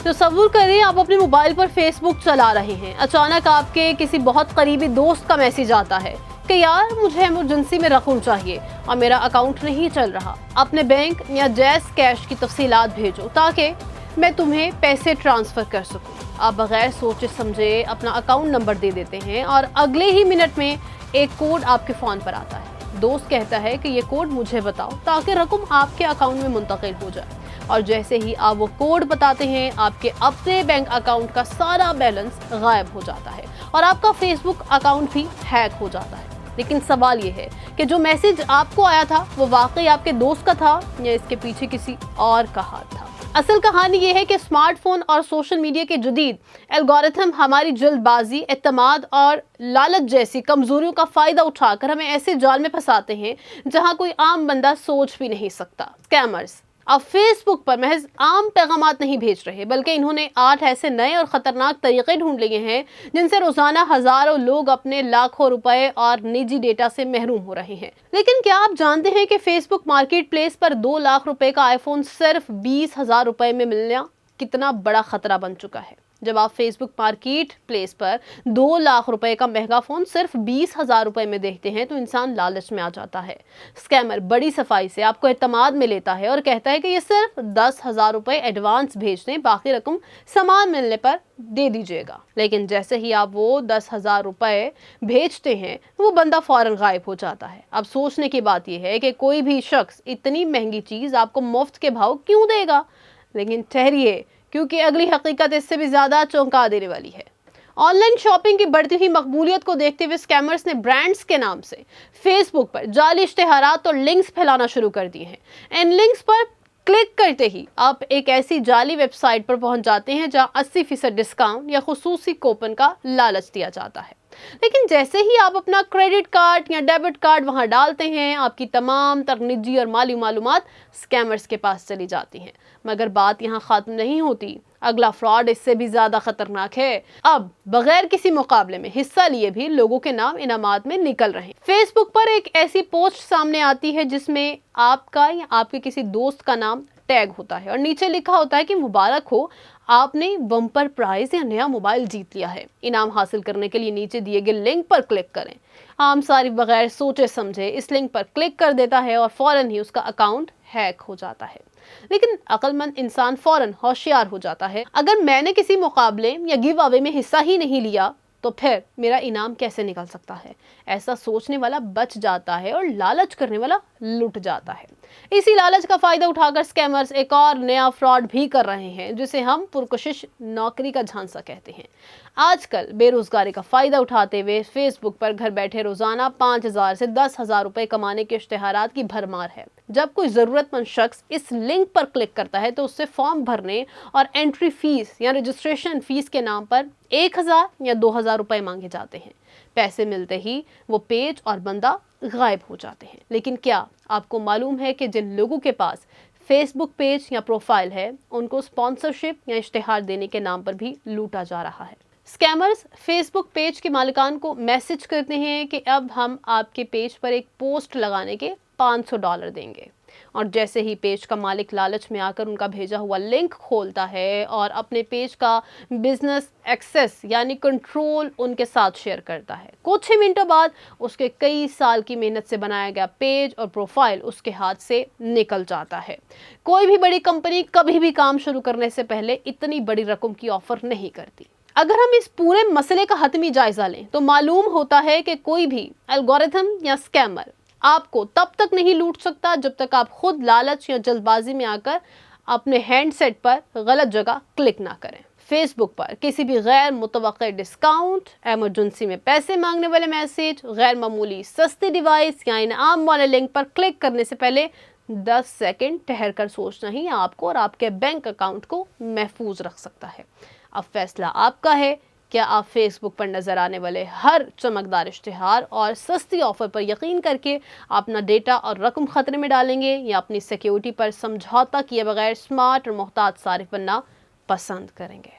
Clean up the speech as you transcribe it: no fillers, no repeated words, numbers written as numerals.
तसव्वुर करें आप अपने मोबाइल पर फेसबुक चला रहे हैं, अचानक आपके किसी बहुत करीबी दोस्त का मैसेज आता है कि यार मुझे इमरजेंसी में रकम चाहिए और मेरा अकाउंट नहीं चल रहा, अपने बैंक या जैज़ कैश की तफसीलात भेजो ताकि मैं तुम्हें पैसे ट्रांसफ़र कर सकूं। आप बगैर सोचे समझे अपना अकाउंट नंबर दे देते हैं और अगले ही मिनट में एक कोड आपके फ़ोन पर आता है। दोस्त कहता है कि ये कोड मुझे बताओ ताकि रकम आपके अकाउंट में मुंतकिल हो जाए, और जैसे ही आप वो कोड बताते हैं आपके अपने बैंक अकाउंट का सारा बैलेंस गायब हो जाता है और आपका फेसबुक अकाउंट भी हैक हो जाता है। लेकिन सवाल ये है कि जो मैसेज आपको आया था वो वाकई आपके दोस्त का था या इसके पीछे किसी और का हाथ था। असल कहानी ये है कि स्मार्टफोन और सोशल मीडिया के जदीद एल्गोरिथम हमारी जल्दबाजी, एतमाद और लालच जैसी कमजोरियों का फायदा उठाकर हमें ऐसे जाल में फंसाते हैं जहां कोई आम बंदा सोच भी नहीं सकता। स्कैमर्स अब फेसबुक पर महज आम पैगामात नहीं भेज रहे, बल्कि इन्होंने 8 ऐसे नए और ख़तरनाक तरीके ढूंढ लिए हैं जिनसे रोज़ाना हज़ारों लोग अपने लाखों रुपए और निजी डेटा से महरूम हो रहे हैं। लेकिन क्या आप जानते हैं कि फेसबुक मार्केट प्लेस पर 2 लाख रुपए का आईफोन सिर्फ 20,000 रुपए में मिलना कितना बड़ा खतरा बन चुका है? जब आप फेसबुक मार्केट प्लेस पर 2 लाख रुपए का महंगा फ़ोन सिर्फ 20,000 रुपए में देखते हैं तो इंसान लालच में आ जाता है। स्कैमर बड़ी सफाई से आपको एतमाद में लेता है और कहता है कि ये सिर्फ 10,000 रुपए एडवांस भेज दें, बाकी रकम सामान मिलने पर दे दीजिएगा। लेकिन जैसे ही आप वो 10,000 रुपए भेजते हैं वो बंदा फौरन गायब हो जाता है। अब सोचने की बात यह है कि कोई भी शख्स इतनी महंगी चीज़ आपको मुफ्त के भाव क्यों देगा? लेकिन ठहरिए, क्योंकि अगली हकीकत इससे भी ज़्यादा चौंका देने वाली है। ऑनलाइन शॉपिंग की बढ़ती हुई मकबूलियत को देखते हुए स्कैमर्स ने ब्रांड्स के नाम से फेसबुक पर जाली इश्तिहारात और लिंक्स फैलाना शुरू कर दिए हैं। इन लिंक्स पर क्लिक करते ही आप एक ऐसी जाली वेबसाइट पर पहुंच जाते हैं जहां 80% डिस्काउंट या खुसूसी कूपन का लालच दिया जाता है। लेकिन जैसे ही आप अपना क्रेडिट कार्ड या डेबिट कार्ड वहां डालते हैं आपकी तमाम तर निजी और माली मालूमात स्कैमर्स के पास चली जाती हैं। मगर बात यहां ख़त्म नहीं होती, अगला फ्रॉड इससे भी ज़्यादा ख़तरनाक है। अब बगैर किसी मुकाबले में हिस्सा लिए भी लोगों के नाम इनामात में निकल रहे हैं। फेसबुक पर एक ऐसी पोस्ट सामने आती है जिसमें आपका या आपके किसी दोस्त का नाम टैग होता है और नीचे लिखा होता है कि मुबारक हो, आपने बम्पर प्राइज या नया मोबाइल जीत लिया है। इनाम हासिल करने के लिए नीचे दिए गए लिंक पर क्लिक करें। आम सारिफ बगैर सोचे समझे इस लिंक पर क्लिक कर देता है और फौरन ही उसका अकाउंट हैक हो जाता है। लेकिन अक्लमंद इंसान फौरन होशियार हो जाता है। अगर मैंने किसी मुकाबले या गिव अवे में हिस्सा ही नहीं लिया तो फिर मेरा इनाम कैसे निकल सकता है? ऐसा सोचने वाला बच जाता है और लालच करने वाला लुट जाता है। इसी लालच का फायदा उठाकर स्कैमर्स एक और नया फ्रॉड भी कर रहे हैं जिसे हम पुरकशिश नौकरी का झांसा कहते हैं। आजकल बेरोजगारी का फायदा उठाते हुए फेसबुक पर घर बैठे रोजाना 5,000 से 10,000 रुपए कमाने के इश्तिहारात की भरमार है। जब कोई जरूरतमंद शख्स इस लिंक पर क्लिक करता है तो उससे फॉर्म भरने और एंट्री फीस या रजिस्ट्रेशन फीस के नाम पर 1,000 या 2,000 रुपए मांगे जाते हैं। पैसे मिलते ही वो पेज और बंदा गायब हो जाते हैं। लेकिन क्या आपको मालूम है कि जिन लोगों के पास फेसबुक पेज या प्रोफाइल है उनको स्पॉन्सरशिप या इश्तिहार देने के नाम पर भी लूटा जा रहा है? स्कैमर्स फेसबुक पेज के मालिकान को मैसेज करते हैं कि अब हम आपके पेज पर एक पोस्ट लगाने के $500 देंगे, और जैसे ही पेज का मालिक लालच में आकर उनका भेजा हुआ लिंक खोलता है और अपने पेज का बिजनेस एक्सेस यानी कंट्रोल उनके साथ शेयर करता है, कुछ ही मिनटों बाद उसके कई साल की मेहनत से बनाया गया पेज और प्रोफाइल उसके हाथ से निकल जाता है। कोई भी बड़ी कंपनी कभी भी काम शुरू करने से पहले इतनी बड़ी रकम की ऑफर नहीं करती। अगर हम इस पूरे मसले का हतमी जायजा लें तो मालूम होता है कि कोई भी एल्गोरिथम या स्कैमर आपको तब तक नहीं लूट सकता जब तक आप खुद लालच या जल्दबाजी में आकर अपने हैंडसेट पर गलत जगह क्लिक ना करें। फेसबुक पर किसी भी गैर मुतवक्के डिस्काउंट, इमरजेंसी में पैसे मांगने वाले मैसेज, गैर मामूली सस्ती डिवाइस या इनाम वाले लिंक पर क्लिक करने से पहले 10 सेकंड ठहर कर सोचना ही आपको और आपके बैंक अकाउंट को महफूज रख सकता है। अब फैसला आपका है, क्या आप फेसबुक पर नजर आने वाले हर चमकदार इश्तिहार और सस्ती ऑफर पर यकीन करके अपना डेटा और रकम खतरे में डालेंगे, या अपनी सिक्योरिटी पर समझौता किए बगैर स्मार्ट और मोहतात सारिफ बनना पसंद करेंगे?